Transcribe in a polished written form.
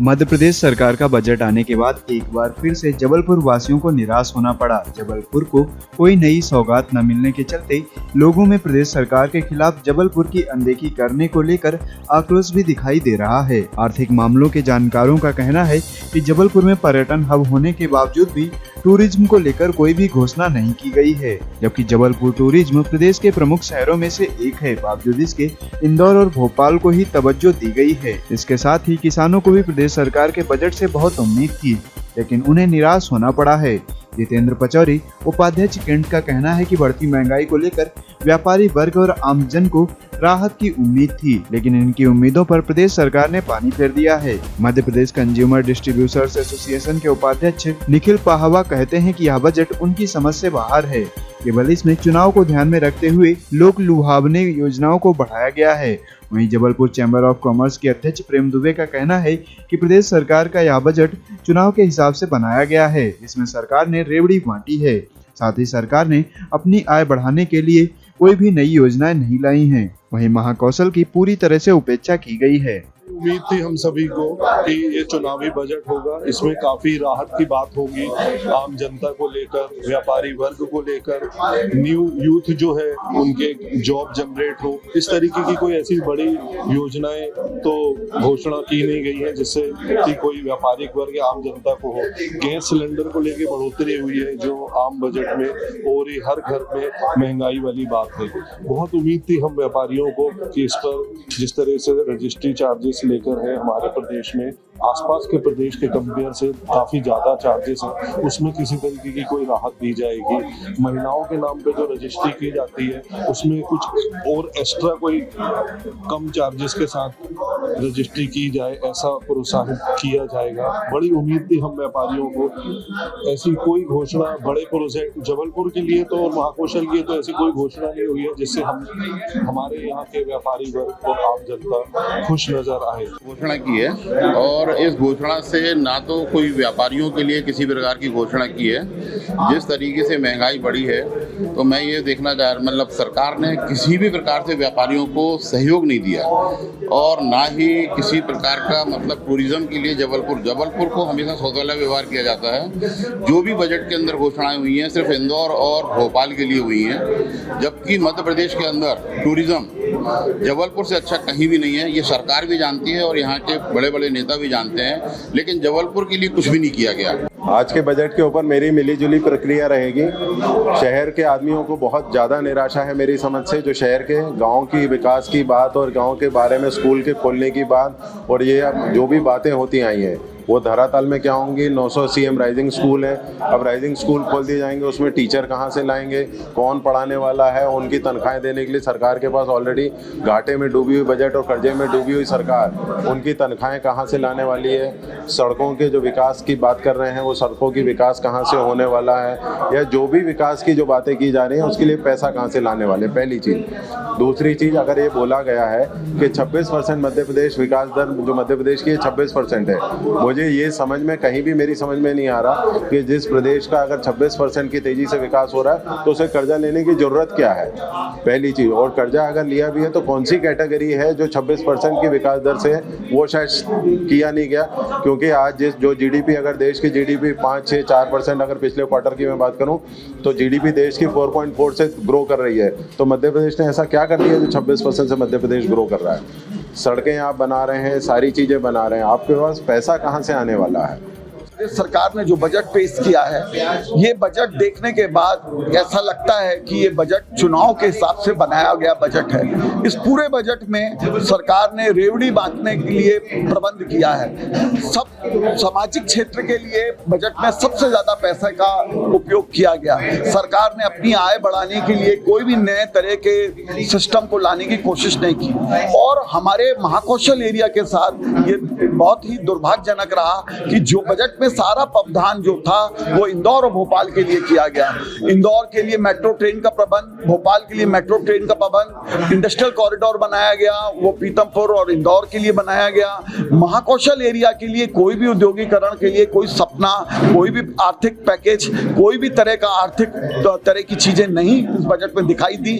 मध्य प्रदेश सरकार का बजट आने के बाद एक बार फिर से जबलपुर वासियों को निराश होना पड़ा। जबलपुर को कोई नई सौगात न मिलने के चलते लोगों में प्रदेश सरकार के खिलाफ जबलपुर की अनदेखी करने को लेकर आक्रोश भी दिखाई दे रहा है। आर्थिक मामलों के जानकारों का कहना है कि जबलपुर में पर्यटन हब होने के बावजूद भी टूरिज्म को लेकर कोई भी घोषणा नहीं की गई है, जबकि जबलपुर टूरिज्म प्रदेश के प्रमुख शहरों में से एक है। बावजूद इसके इंदौर और भोपाल को ही तवज्जो दी गई है। इसके साथ ही किसानों को भी प्रदेश सरकार के बजट से बहुत उम्मीद थी, लेकिन उन्हें निराश होना पड़ा है। जितेंद्र पचौरी उपाध्यक्ष कैंट का कहना है कि बढ़ती महंगाई को लेकर व्यापारी वर्ग और आमजन को राहत की उम्मीद थी, लेकिन इनकी उम्मीदों पर प्रदेश सरकार ने पानी फेर दिया है। Madhya Pradesh consumer distributors association के उपाध्यक्ष निखिल पाहवा कहते हैं कि यह बजट उनकी समझ से बाहर है। केवल इसमें चुनाव को ध्यान में रखते हुए लोक लुभावने योजनाओं को बढ़ाया गया है। वहीं जबलपुर चैम्बर ऑफ कॉमर्स के अध्यक्ष प्रेम दुबे का कहना है कि प्रदेश सरकार का यह बजट चुनाव के हिसाब से बनाया गया है। इसमें सरकार ने रेवड़ी बांटी है। साथ ही सरकार ने अपनी आय बढ़ाने के लिए कोई भी नई योजनाएं नहीं लाई हैं। वहीं महाकौशल की पूरी तरह से उपेक्षा की गई है। उम्मीद थी हम सभी को कि ये चुनावी बजट होगा, इसमें काफी राहत की बात होगी आम जनता को लेकर, व्यापारी वर्ग को लेकर, न्यू यूथ जो है उनके जॉब जनरेट हो। इस तरीके की कोई ऐसी बड़ी योजनाएं तो घोषणा की नहीं गई है जिससे कि कोई व्यापारिक वर्ग या आम जनता को हो। गैस सिलेंडर को लेकर बढ़ोतरी हुई है जो आम बजट में, और ये हर घर में महंगाई वाली बात है। बहुत उम्मीद थी हम व्यापारियों को कि इस पर जिस तरह से रजिस्ट्री चार्जेस लेकर है हमारे प्रदेश में, आसपास के प्रदेश के कंपेयर से काफी ज्यादा चार्जेस हैं, उसमें किसी तरीके की कोई राहत दी जाएगी। महिलाओं के नाम पे जो रजिस्ट्री की जाती है उसमें कुछ और एक्स्ट्रा कोई कम चार्जेस के साथ रजिस्ट्री की जाए, ऐसा प्रोत्साहित किया जाएगा। बड़ी उम्मीद थी हम व्यापारियों को। ऐसी कोई घोषणा बड़े प्रोजेक्ट जबलपुर के लिए तो और महाकौशल के लिए तो ऐसी कोई घोषणा नहीं हुई है जिससे हम हमारे यहाँ के व्यापारी वर्ग और आम जनता खुश नजर आए। घोषणा की है और इस घोषणा से ना तो कोई व्यापारियों के लिए किसी प्रकार की घोषणा की है। जिस तरीके से महंगाई बढ़ी है तो मैं ये देखना चाह रहा, मतलब सरकार ने किसी भी प्रकार से व्यापारियों को सहयोग नहीं दिया और ना ही किसी प्रकार का मतलब टूरिज्म के लिए जबलपुर को हमेशा सौतेला व्यवहार किया जाता है। जो भी बजट के अंदर घोषणाएं हुई हैं सिर्फ इंदौर और भोपाल के लिए हुई हैं, जबकि मध्य प्रदेश के अंदर टूरिज्म जबलपुर से अच्छा कहीं भी नहीं है। ये सरकार भी जानती है और यहाँ के बड़े बड़े नेता भी जानते हैं, लेकिन जबलपुर के लिए कुछ भी नहीं किया गया। आज के बजट के ऊपर मेरी मिलीजुली प्रक्रिया रहेगी। शहर के आदमियों को बहुत ज़्यादा निराशा है मेरी समझ से। जो शहर के गांव की विकास की बात और गांव के बारे में स्कूल के खोलने की बात और ये जो भी बातें होती आई हैं वो धरातल में क्या होंगी। 900 CM राइजिंग स्कूल है, अब राइजिंग स्कूल खोल दिए जाएंगे, उसमें टीचर कहाँ से लाएंगे, कौन पढ़ाने वाला है, उनकी तनख्वाहें देने के लिए सरकार के पास ऑलरेडी घाटे में डूबी हुई बजट और कर्जे में डूबी हुई सरकार, उनकी तनख्वाहें कहाँ से लाने वाली है। सड़कों के जो विकास की बात कर रहे हैं वो सड़कों की विकास कहाँ से होने वाला है, या जो भी विकास की जो बातें की जा रही हैं उसके लिए पैसा कहाँ से लाने वाले, पहली चीज़। दूसरी चीज़, अगर ये बोला गया है कि 26% मध्य प्रदेश विकास दर जो मध्य प्रदेश की 26% है, मुझे ये समझ में कहीं भी मेरी समझ में नहीं आ रहा कि जिस प्रदेश का अगर 26% की तेजी से विकास हो रहा है तो उसे कर्जा लेने की जरूरत क्या है, पहली चीज। और कर्जा अगर लिया भी है तो कौन सी कैटेगरी है जो 26% की विकास दर से, वो शायद किया नहीं गया। क्योंकि आज जो GDP, अगर देश की GDP 5, 6, 4%, अगर पिछले क्वार्टर की मैं बात करूं तो GDP देश की 4.4 से ग्रो कर रही है, तो मध्य प्रदेश ने ऐसा क्या कर दिया जो 26% से मध्य प्रदेश ग्रो कर रहा है। सड़कें आप बना रहे हैं, सारी चीज़ें बना रहे हैं, आपके पास पैसा कहाँ से आने वाला है। सरकार ने जो बजट पेश किया है, ये बजट देखने के बाद ऐसा लगता है कि ये बजट चुनाव के हिसाब से बनाया गया बजट है। इस पूरे बजट में सरकार ने रेवड़ी बांटने के लिए प्रबंध किया है। सब सामाजिक क्षेत्र के लिए बजट में सबसे ज़्यादा पैसे का उपयोग किया गया। सरकार ने अपनी आय बढ़ाने के लिए कोई भी नए तरह के सिस्टम को लाने की कोशिश नहीं की, और हमारे महाकौशल एरिया के साथ ये बहुत ही दुर्भाग्यजनक रहा कि जो बजट में सारा प्रावधान जो था वो इंदौर और भोपाल के लिए किया गया। इंदौर के लिए मेट्रो ट्रेन का प्रबंध, भोपाल के लिए मेट्रो ट्रेन का प्रबंध, इंडस्ट्रियल कॉरिडोर बनाया गया, वो पीतमपुर और इंदौर के लिए बनाया गया। महाकौशल एरिया के लिए कोई भी उद्योगीकरण के लिए कोई सपना, कोई भी आर्थिक पैकेज, कोई भी तरह का आर्थिक तरह की चीजें नहीं इस बजट में दिखाई दी।